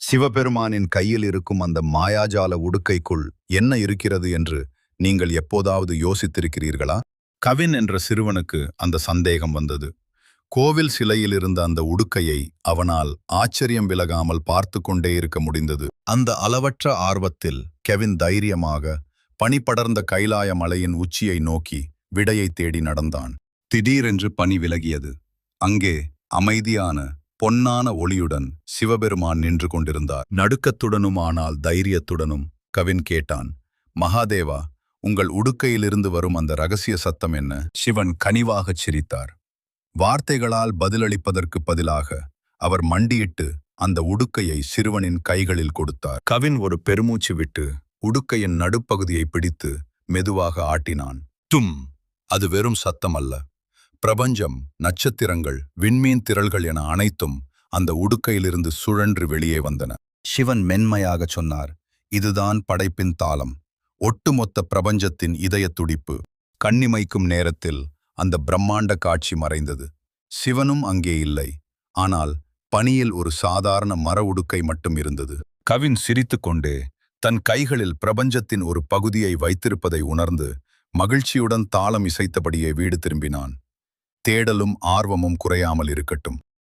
சிவபெருமானின் கையில் இருக்கும் அந்த மாயாஜால உடுக்கைக்குள் என்ன இருக்கிறது என்று நீங்கள் எப்போதாவது யோசித்திருக்கிறீர்களா? கவின் என்ற சிறுவனுக்கு அந்த சந்தேகம் வந்தது. கோவில் சிலையில் இருந்த அந்த உடுக்கையை அவனால் ஆச்சரியம் விலகாமல் பார்த்து கொண்டே இருக்க முடிந்தது. அந்த அளவற்ற ஆர்வத்தில் கெவின் தைரியமாக பனிபடர்ந்த கைலாய மலையின் உச்சியை நோக்கி விடையை தேடி நடந்தான். திடீரென்று பனி விலகியது. அங்கே அமைதியான பொன்னான ஒளியுடன் சிவபெருமான் நின்று கொண்டிருந்தார். நடுக்கத்துடனும் ஆனால் தைரியத்துடனும் கவின் கேட்டான், மகாதேவா, உங்கள் உடுக்கையிலிருந்து வரும் அந்த ரகசிய சத்தம் என்ன? சிவன் கனிவாகச் சிரித்தார். வார்த்தைகளால் பதிலளிப்பதற்கு பதிலாக அவர் மண்டியிட்டு அந்த உடுக்கையை சிறுவனின் கைகளில் கொடுத்தார். கவின் ஒரு பெருமூச்சு விட்டு உடுக்கையின் நடுப்பகுதியை பிடித்து மெதுவாக ஆட்டினான். தும்! அது வெறும் சத்தம் அல்ல. பிரபஞ்சம், நட்சத்திரங்கள், விண்மீன் திரள்கள் என அனைத்தும் அந்த உடுக்கையிலிருந்து சுழன்று வெளியே வந்தன. சிவன் மென்மையாகச் சொன்னார், இதுதான் படைப்பின் தாளம், ஒட்டுமொத்த பிரபஞ்சத்தின் இதய துடிப்பு. கண்ணிமைக்கும் நேரத்தில் அந்த பிரம்மாண்ட காட்சி மறைந்தது. சிவனும் அங்கே இல்லை. ஆனால் பனியில் ஒரு சாதாரண மர உடுக்கை மட்டும் இருந்தது. கவின் சிரித்துக்கொண்டே தன் கைகளில் பிரபஞ்சத்தின் ஒரு பகுதியை வைத்திருப்பதை உணர்ந்து மகிழ்ச்சியுடன் தாளம் இசைத்தபடியே வீடு திரும்பினான். தேடலும் ஆர்வமும் குறையாமல் இருக்கட்டும்.